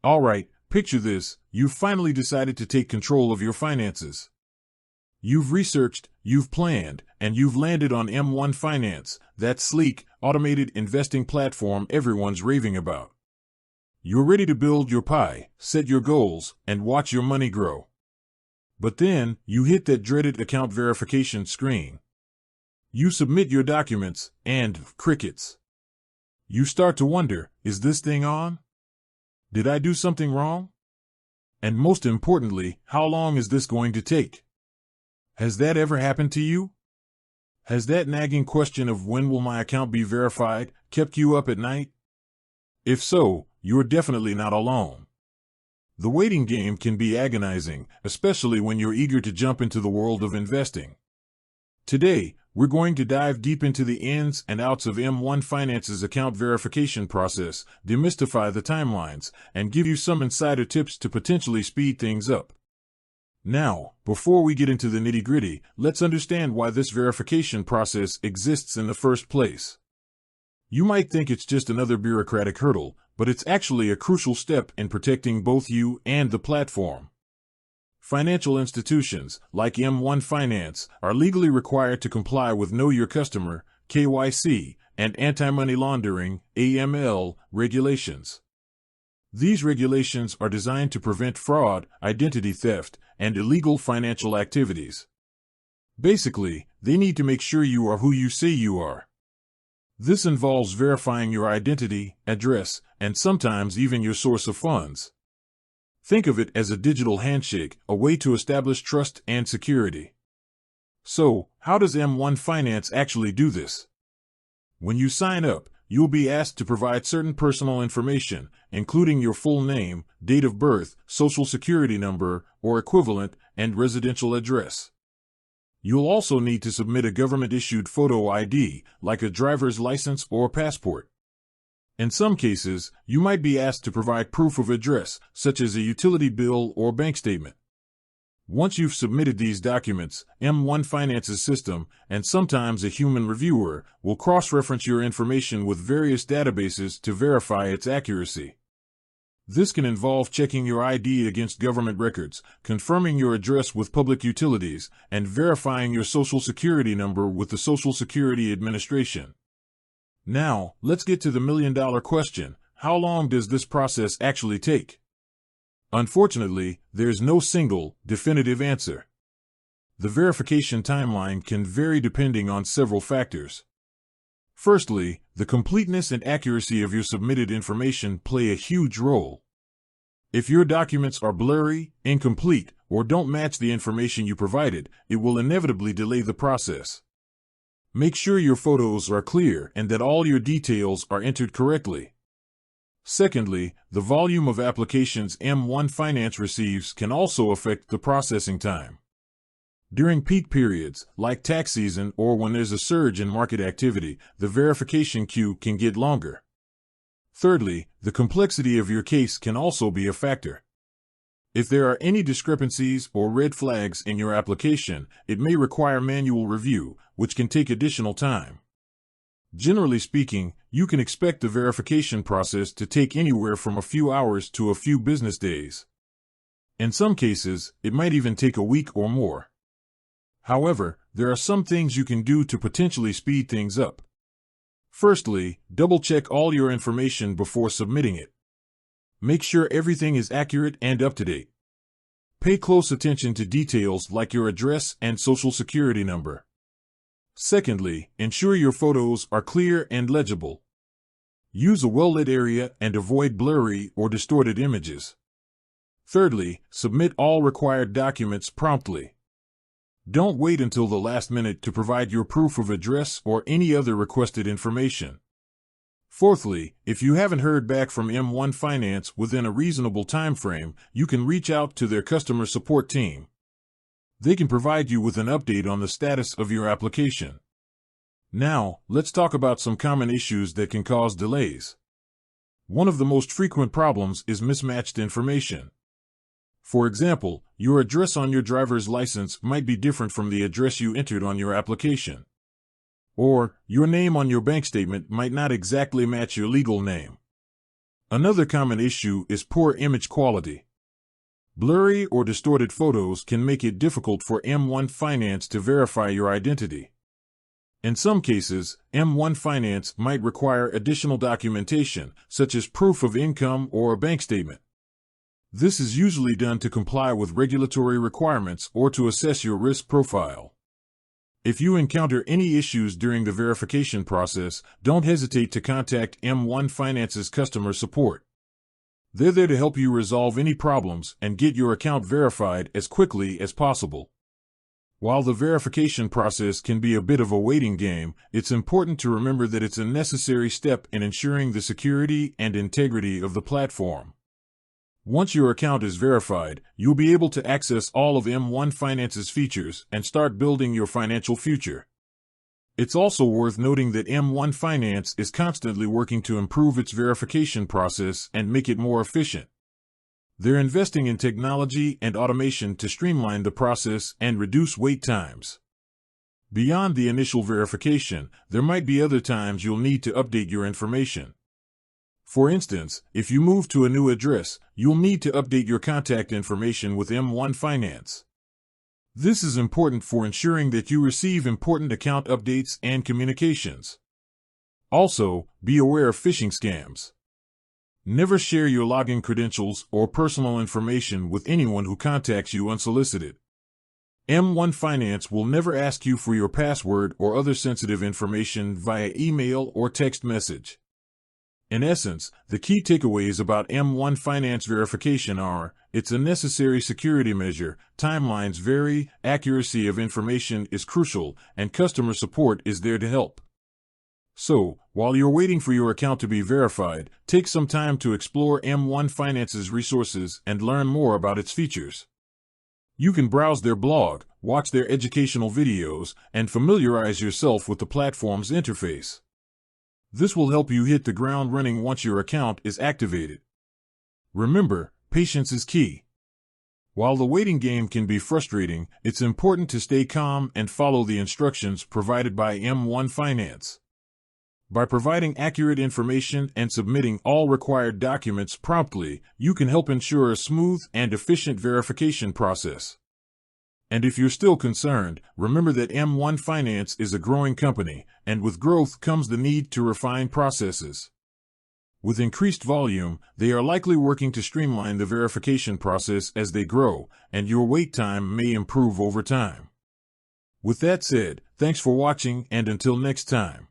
All right, picture this. You've finally decided to take control of your finances. You've researched, you've planned, and you've landed on M1 Finance, that sleek, automated investing platform everyone's raving about. You're ready to build your pie, set your goals, and watch your money grow. But then, you hit that dreaded account verification screen. You submit your documents, and crickets. You start to wonder, is this thing on? Did I do something wrong? And most importantly, how long is this going to take? Has that ever happened to you? Has that nagging question of when will my account be verified kept you up at night? If so, you're definitely not alone. The waiting game can be agonizing, especially when you're eager to jump into the world of investing. Today, we're going to dive deep into the ins and outs of M1 Finance's account verification process, demystify the timelines, and give you some insider tips to potentially speed things up. Now, before we get into the nitty-gritty, let's understand why this verification process exists in the first place. You might think it's just another bureaucratic hurdle, but it's actually a crucial step in protecting both you and the platform. Financial institutions, like M1 Finance, are legally required to comply with Know Your Customer, KYC, and Anti-Money Laundering, AML, regulations. These regulations are designed to prevent fraud, identity theft, and illegal financial activities. Basically, they need to make sure you are who you say you are. This involves verifying your identity, address, and sometimes even your source of funds. Think of it as a digital handshake, a way to establish trust and security. So, how does M1 Finance actually do this? When you sign up, you'll be asked to provide certain personal information, including your full name, date of birth, social security number, or equivalent, and residential address. You'll also need to submit a government-issued photo ID, like a driver's license or passport. In some cases, you might be asked to provide proof of address, such as a utility bill or bank statement. Once you've submitted these documents, M1 Finance's system, and sometimes a human reviewer, will cross-reference your information with various databases to verify its accuracy. This can involve checking your ID against government records, confirming your address with public utilities, and verifying your Social Security number with the Social Security Administration. Now, let's get to the million-dollar question: how long does this process actually take? Unfortunately, there's no single, definitive answer. The verification timeline can vary depending on several factors. Firstly, the completeness and accuracy of your submitted information play a huge role. If your documents are blurry, incomplete, or don't match the information you provided, it will inevitably delay the process. Make sure your photos are clear and that all your details are entered correctly. Secondly, the volume of applications M1 Finance receives can also affect the processing time. During peak periods, like tax season or when there's a surge in market activity, the verification queue can get longer. Thirdly, the complexity of your case can also be a factor. If there are any discrepancies or red flags in your application, it may require manual review, which can take additional time. Generally speaking, you can expect the verification process to take anywhere from a few hours to a few business days. In some cases, it might even take a week or more. However, there are some things you can do to potentially speed things up. Firstly, double-check all your information before submitting it. Make sure everything is accurate and up-to-date. Pay close attention to details like your address and social security number. Secondly, ensure your photos are clear and legible. Use a well-lit area and avoid blurry or distorted images. Thirdly, submit all required documents promptly. Don't wait until the last minute to provide your proof of address or any other requested information. Fourthly, if you haven't heard back from M1 Finance within a reasonable time frame, you can reach out to their customer support team. They can provide you with an update on the status of your application. Now, let's talk about some common issues that can cause delays. One of the most frequent problems is mismatched information. For example, your address on your driver's license might be different from the address you entered on your application. Or, your name on your bank statement might not exactly match your legal name. Another common issue is poor image quality. Blurry or distorted photos can make it difficult for M1 Finance to verify your identity. In some cases, M1 Finance might require additional documentation, such as proof of income or a bank statement. This is usually done to comply with regulatory requirements or to assess your risk profile. If you encounter any issues during the verification process, don't hesitate to contact M1 Finance's customer support. They're there to help you resolve any problems and get your account verified as quickly as possible. While the verification process can be a bit of a waiting game, it's important to remember that it's a necessary step in ensuring the security and integrity of the platform. Once your account is verified, you'll be able to access all of M1 Finance's features and start building your financial future. It's also worth noting that M1 Finance is constantly working to improve its verification process and make it more efficient. They're investing in technology and automation to streamline the process and reduce wait times. Beyond the initial verification, there might be other times you'll need to update your information. For instance, if you move to a new address, you'll need to update your contact information with M1 Finance. This is important for ensuring that you receive important account updates and communications. Also, be aware of phishing scams. Never share your login credentials or personal information with anyone who contacts you unsolicited. M1 Finance will never ask you for your password or other sensitive information via email or text message. In essence, the key takeaways about M1 Finance verification are: it's a necessary security measure, timelines vary, accuracy of information is crucial, and customer support is there to help. So, while you're waiting for your account to be verified, take some time to explore M1 Finance's resources and learn more about its features. You can browse their blog, watch their educational videos, and familiarize yourself with the platform's interface. This will help you hit the ground running once your account is activated. Remember, patience is key. While the waiting game can be frustrating, it's important to stay calm and follow the instructions provided by M1 Finance. By providing accurate information and submitting all required documents promptly, you can help ensure a smooth and efficient verification process. And if you're still concerned, remember that M1 Finance is a growing company, and with growth comes the need to refine processes. With increased volume, they are likely working to streamline the verification process as they grow, and your wait time may improve over time. With that said, thanks for watching, and until next time.